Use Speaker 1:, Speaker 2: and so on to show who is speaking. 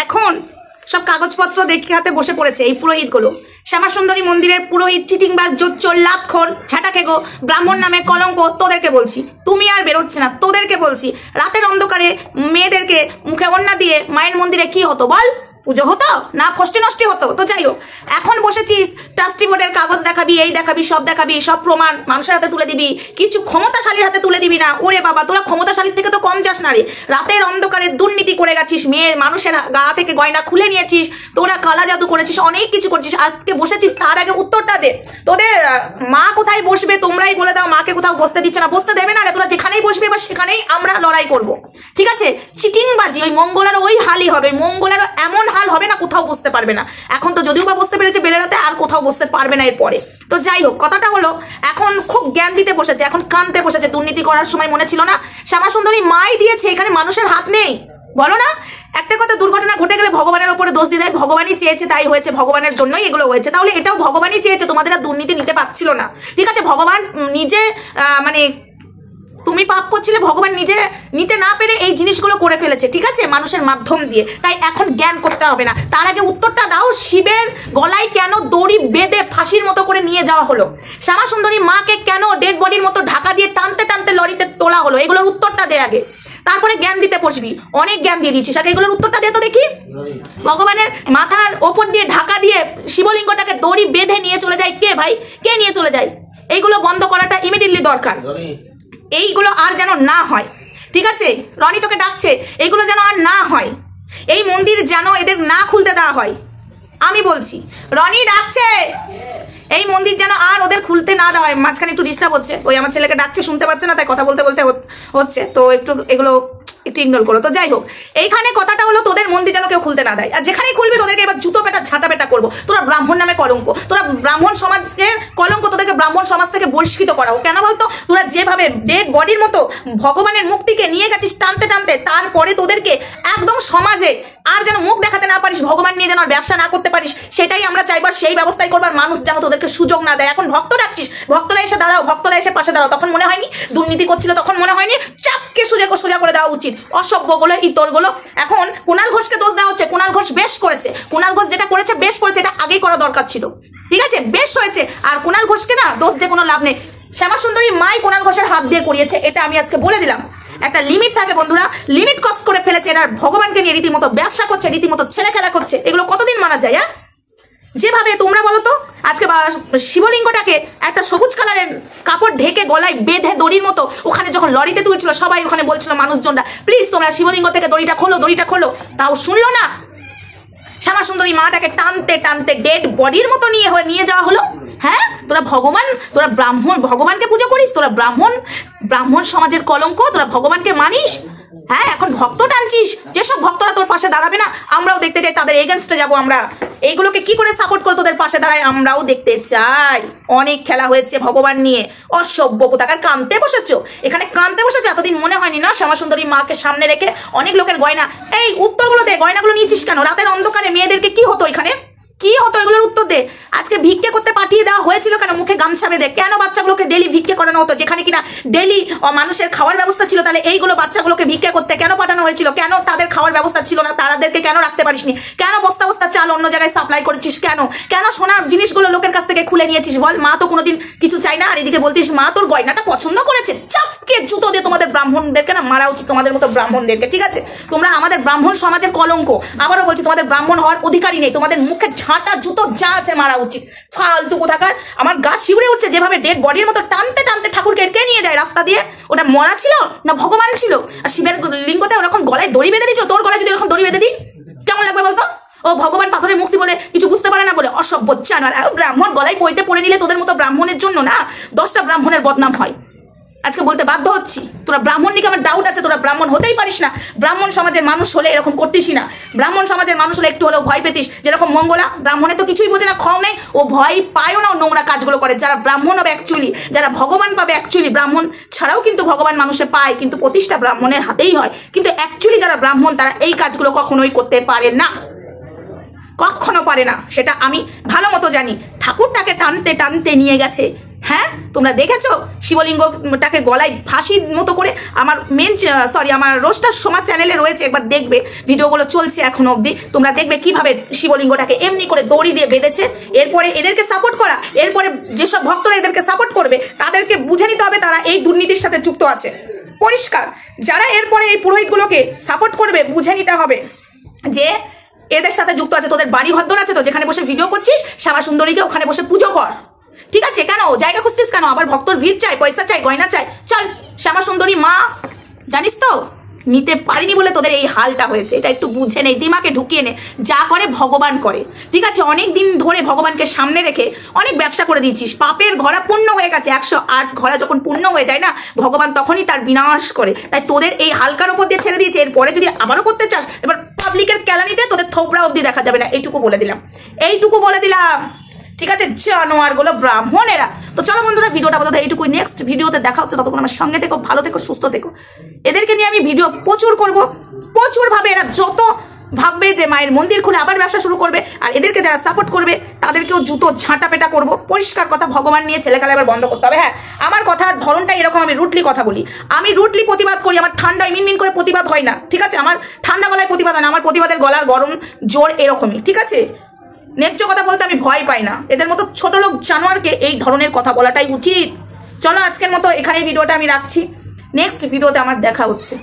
Speaker 1: এখন সব কাগজপত্র দেখাতে বসে পড়েছে এই পুরোহিতগুলো। শ্যামাসুন্দরী মন্দিরের পুরোহিত চিটিংবাজ জোচ্চোর লাতখোর ঝাঁটাকেগো ব্রাহ্মণ নামে কলঙ্ক, তোদেরকে বলছি, তুমি আর বেরোচ্ছে না, তোদেরকে বলছি। রাতের অন্ধকারে মেয়েদেরকে মুখে ওড়না দিয়ে মায়ের মন্দিরে কি হতো বল? পুজো হতো না ফষ্টি নষ্টি হতো? তো যাই হোক, এখন বসেছিস ট্রাস্টি বোর্ডের কাগজ দেখাবি, এই দেখাবি, সব প্রমাণ মানুষের হাতে তুলে দিবি, কিছু ক্ষমতাশালীর হাতে তুলে দিবি না। ওরে বাবা, তোরা ক্ষমতাশালীর থেকে তো কম যাস না রে। রাতের অন্ধকারে দুর্নীতি করে গেছিস, মেয়ে মানুষের গা থেকে গয়না খুলে নিয়েছিস, তোরা কালা জাদু করেছিস, অনেক কিছু করেছিস। আজকে বসেছিস, তার আগে উত্তরটা দে। তোদের মা কোথায় বসবে তোমরাই বলে দাও। মাকে কোথাও বসতে দিচ্ছে না, বসতে দেবে না রে। তোরা যেখানেই বসবে এবার সেখানেই আমরা লড়াই করব, ঠিক আছে? চিটিংবাজি ওই মঙ্গলার ওই হালই হবে, মঙ্গলার এমন হাল হবে না, কোথাও বসতে পারবে না। এখন তো যদিও বা বসতে পেরেছে বেলেরাতে, আর কোথাও বসতে পারবে না এরপরে। তো যাই হোক, কথাটা হলো এখন খুব জ্ঞান দিতে বসেছে, এখন কানতে বসেছে। দুর্নীতি করার সময় মনে ছিল না? শ্যামাসুন্দরী মাই দিয়েছে, এখানে মানুষের হাত নেই। বলো না একটা কথা, দুর্ঘটনা ঘটে গেলে ভগবানের উপরে দোষ দিয়ে দেয়, ভগবানই চেয়েছে তাই হয়েছে, ভগবানের জন্যই এগুলো হয়েছে। তাহলে এটাও ভগবানই চেয়েছে, তোমাদের আর দুর্নীতি নিতে পারছিল না, ঠিক আছে? ভগবান নিজে মানে তুমি পাপ করছিলে, ভগবান নিজে নিতে না পেরে এই জিনিসগুলো করে ফেলেছে, ঠিক আছে, মানুষের মাধ্যম দিয়ে। তাই এখন জ্ঞান করতে হবে না। তার আগে উত্তরটা দাও, শিবের গলায় কেন দড়ি বেঁধে ফাঁসির মতো করে নিয়ে যাওয়া হলো? শ্যামাসুন্দরী মাকে কেন ডেড বডির মতো ঢাকা দিয়ে টানতে টানতে লরিতে তোলা হলো? এগুলোর উত্তরটা দে আগে, তারপরে জ্ঞান দিতে বসবি। অনেক জ্ঞান দিয়ে দিচ্ছিস, আগে এগুলোর উত্তরটা দে তো দেখি। ভগবানের মাথার ওপর দিয়ে ঢাকা দিয়ে শিবলিঙ্গটাকে দড়ি বেঁধে নিয়ে চলে যায় কে ভাই? কে নিয়ে চলে যায়? এইগুলো বন্ধ করাটা ইমিডিয়েটলি দরকার। এইগুলো আর যেন না হয়, ঠিক আছে? রনি তোকে ডাকছে, এইগুলো যেন আর না হয়। এই মন্দির যেন এদের না খুলতে দেওয়া হয়, আমি বলছি। রনি ডাকছে, এই মন্দির যেন আর ওদের খুলতে না দেওয়া হয়। মাঝখানে একটু ডিস্টার্ব হচ্ছে, ওই আমার ছেলেকে ডাকছে, শুনতে পাচ্ছে না, তাই কথা বলতে বলতে হচ্ছে, তো একটু এগুলো একটু ইগনোর করো। তো যাই হোক, এইখানে কথাটা হলো তোদের মন্দির যেন কেউ খুলতে না দেয়, আর যেখানেই খুলবি তোদেরকে এবার জুতো পেটা ঝাঁটা পেটা করবো। তোরা ব্রাহ্মণ নামে কলঙ্ক, তোরা ব্রাহ্মণ সমাজের কলঙ্ক, তোদেরকে ব্রাহ্মণ সমাজ থেকে বহিষ্কৃত করাও। কেন বলতো? তোরা যেভাবে ডেড বডির মতো ভগবানের মুক্তিকে নিয়ে গেছিস টানতে টানতে, তারপরে তোদেরকে একদম সমাজে আর যেন মুখ দেখাতে না পারিস, ভগবান নিয়ে যেন ব্যবসা না করতে পারিস, সেটাই আমরা চাইবার, সেই ব্যবস্থাই করবার। মানুষ যেন তোদেরকে সুযোগ না দেয়। এখন ভক্ত ডাকছিস, ভক্তরা এসে দাঁড়াও, ভক্তরা এসে পাশে দাঁড়াও। তখন মনে হয়নি দুর্নীতি করছিল? তখন মনে হয়নি চাপকে সোজা করে দেওয়া উচিত? অসভ্যগুলো, ইতরগুলো। এখন কুণাল ঘোষকে দোষ দেওয়া হচ্ছে, কুণাল ঘোষ বেশ করেছে, কুণাল ঘোষ যেটা করেছে বেশ করেছে, এটা আগেই করা দরকার ছিল, ঠিক আছে? বেশ হয়েছে। আর কুণাল ঘোষকে না দোষ দিয়ে কোনো লাভ নেই। শ্যামাসুন্দরী মাই কুণাল ঘোষের হাত দিয়ে করিয়েছে, এটা আমি আজকে বলে দিলাম। একটা লিমিট থাকে বন্ধুরা, লিমিট ক্রস করে ফেলেছে এরা। ভগবানকে নিয়ে রীতিমতো ব্যবসা করছে, রীতিমতো ছেলে খেলা করছে। এগুলো কতদিন মানা যায়? হ্যাঁ, যেভাবে তোমরা বলো তো, আজকে শিবলিঙ্গটাকে একটা সবুজ কালারের কাপড় ঢেকে গলায় বেঁধে দড়ির মতো ওখানে যখন লরিতে তুলছিল, সবাই ওখানে বলছিল মানুষজনরা, প্লিজ তোমরা শিবলিঙ্গ থেকে দড়িটা খোলো, দড়িটা খোলো, তাও শুনলো না। শ্যামাসুন্দরী মাটাকে টানতে টানতে ডেড বডির মতো নিয়ে যাওয়া হলো। হ্যাঁ, তোরা ভগবান, তোরা ব্রাহ্মণ, ভগবানকে পুজো করিস, তোরা ব্রাহ্মণ সমাজের কলঙ্ক, তোরা ভগবানকে মানিস। হ্যাঁ, এখন ভক্ত টানছিস, যেসব ভক্তরা তোর পাশে দাঁড়াবে না, আমরাও দেখতে চাই, তাদের এগেনস্টে যাবো আমরা। এইগুলোকে কি করে সাপোর্ট করে তোদের পাশে দাঁড়ায় আমরাও দেখতে চাই। অনেক খেলা হয়েছে ভগবান নিয়ে, অসভ্য কোথাকার। কানতে বসেছো, এখানে কানতে বসেছো। এতদিন মনে হয়নি না শ্যামাসুন্দরী মাকে সামনে রেখে অনেক লোকের গয়না? এই উত্তরগুলো দে, গয়নাগুলো নিয়েছিস কেন? রাতের অন্ধকারে মেয়েদেরকে কি হতো এখানে? কি হতো? এগুলোর উত্তর দে। আজকে ভিক্ষে করতে পাঠিয়ে দেওয়া হয়েছিল কেন? মুখে গামছা বেঁধে কেন বাচ্চাগুলোকে ডেলি ভিক্ষে করানো হতো? যেখানে কিনা ডেলি মানুষের খাওয়ার ব্যবস্থা ছিল, তাহলে এইগুলো বাচ্চাগুলোকে ভিক্ষে করতে কেন পাঠানো হয়েছিল? কেন তাদের খাওয়ার ব্যবস্থা ছিল না? তাদেরকে কেন রাখতে পারিসনি? কেন বস্তা বস্তা চাল অন্য জায়গায় সাপ্লাই করেছিস? কেন সোনার জিনিসগুলো লোকের কাছ থেকে খুলে নিয়েছিস? বল, মা তো কোনোদিন কিছু চাই না, আর এদিকে বলতিস মা তোর গয়নাটা পছন্দ করেছে। চাপকে জুতো দিয়ে তোমাদের ব্রাহ্মণদেরকে না মারা উচিত, তোমাদের মতো ব্রাহ্মণদেরকে, ঠিক আছে? তোমরা আমাদের ব্রাহ্মণ সমাজের কলঙ্ক। আবারও বলছি, তোমাদের ব্রাহ্মণ হওয়ার অধিকারই নেই। তোমাদের মুখে ঝাঁটা জুতো যা আছে মারা উচিত। ফালতু কোথাকার। আমার গা শিউরে উঠছে, যেভাবে ডেড বডির মতো টানতে টানতে ঠাকুরকে কে নিয়ে যায় রাস্তা দিয়ে? ওটা মরা ছিল না ভগবান ছিল? আর শিবের লিঙ্গতে ওরকম গলায় দড়ি বেঁধে দিচ্ছ, তোর গলায় যদি এরকম দড়ি বেঁধে দিই কেমন লাগবে বলতো? ও ভগবান পাথরের মুক্তি বলে কিছু বুঝতে পারে না বলে অসভ্য জানোয়ার। ব্রাহ্মণ গলায় পইতে পড়ে নিলে তোদের মতো ব্রাহ্মণের জন্য না 10টা ব্রাহ্মণের বদনাম হয়। আজকে বলতে বাধ্য হচ্ছি, তোরা ব্রাহ্মণ নিকে আমার ডাউট আছে, তোরা ব্রাহ্মণ হতেই পারিস না। ব্রাহ্মণ সমাজের মানুষ হলে এরকম করতিসই না। ব্রাহ্মণ সমাজের মানুষ হলে একটু হলেও ভয় পেতিস। যেরকম মঙ্গলা, ব্রাহ্মণে তো কিছুই বোঝে না, খাও নেই, ও ভয় পায়ও না, ও নোংরা কাজগুলো করে। যারা ব্রাহ্মণ হবে অ্যাকচুয়ালি, যারা ভগবান পাবে অ্যাকচুয়ালি, ব্রাহ্মণ ছাড়াও কিন্তু ভগবান মানুষে পায়, কিন্তু প্রতিষ্ঠা ব্রাহ্মণের হাতেই হয়। কিন্তু অ্যাকচুয়ালি যারা ব্রাহ্মণ তারা এই কাজগুলো কখনোই করতে পারে না, কখনো পারে না। সেটা আমি ভালো মতো জানি। ঠাকুরটাকে টানতে টানতে নিয়ে গেছে, হ্যাঁ, তোমরা দেখেছো শিবলিঙ্গটাকে গলায় ফাঁসির মতো করে আমার আমার রোস্টার সমাজ চ্যানেলে রয়েছে, একবার দেখবে, ভিডিওগুলো চলছে এখনো অবধি। তোমরা দেখবে কিভাবে শিবলিঙ্গটাকে এমনি করে দড়ি দিয়ে বেঁধেছে। এরপরে এদেরকে সাপোর্ট করা, এরপরে যেসব ভক্তরা এদেরকে সাপোর্ট করবে তাদেরকে বুঝে নিতে হবে তারা এই দুর্নীতির সাথে যুক্ত আছে, পরিষ্কার। যারা এরপরে এই পুরোহিতগুলোকে সাপোর্ট করবে বুঝে নিতে হবে যে এদের সাথে যুক্ত আছে। তোদের বাড়ি হদ্দর আছে তো, যেখানে বসে ভিডিও করছিস শ্যামা সুন্দরীকে ওখানে বসে পুজো কর, ঠিক আছে? কেন জায়গা খুঁজছিস কেন? আবার ভক্তর ভিড় চাই, পয়সা চাই, গয়না চাই। চল, শ্যামা সুন্দরী মা জানিস তো নিতে পারিনি বলে তোদের এই হালটা হয়েছে। এটা একটু বুঝে নে, দিমাগে ঢুকিয়ে নে। যা করে ভগবান করে, ঠিক আছে? অনেক দিন ধরে ভগবানকে সামনে রেখে অনেক ব্যবসা করে দিয়েছিস, পাপের ঘোড়া পূর্ণ হয়ে গেছে। 108 ঘোড়া যখন পূর্ণ হয়ে যায় না, ভগবান তখনই তার বিনাশ করে। তাই তোদের এই হালকার উপর দিয়ে ছেড়ে দিয়েছে। এরপরে যদি আবারও করতে চাস, এবার পাবলিকের কেলানিতে তোদের থোবরা অব্দি দেখা যাবে না। এইটুকু বলে দিলাম, এইটুকু বলে দিলাম, ঠিক আছে? জানোয়ার গুলো, ব্রাহ্মণেরা। তো চলো বন্ধুরা, ভিডিওটা আপাতত এইটুকুই। নেক্সট ভিডিওতে দেখা হচ্ছে, ততক্ষণ আমার সঙ্গে থেকো, ভালো থেকো, সুস্থ থেকো। এদেরকে নিয়ে আমি ভিডিও প্রচুর করব, প্রচুর ভাবে। এরা যত ভাববে যে মায়ের মন্দির খুলে আবার ব্যবসা শুরু করবে, আর এদেরকে যারা সাপোর্ট করবে তাদেরকেও জুতো ঝাঁটা পেটা করবো। পরিষ্কার কথা, ভগবান নিয়ে ছেলেখেলা এবার বন্ধ করতে হবে। হ্যাঁ, আমার কথার ধরনটা এরকম, আমি রুটলি কথা বলি, আমি রুটলি প্রতিবাদ করি। আমার ঠান্ডায় মিনমিন করে প্রতিবাদ হয় না, ঠিক আছে? আমার ঠান্ডা গলায় প্রতিবাদ হয় না, আমার প্রতিবাদের গলার গরম জোর এরকমই, ঠিক আছে? ন্যায্য কথা বলতে আমি ভয় পাই না। এদের মতো ছোট লোক জানোয়ারকে এই ধরনের কথা বলাটাই উচিত। চলো আজকের মতো এখানে ভিডিওটা আমি রাখছি, নেক্সট ভিডিওতে আমার দেখা হচ্ছে।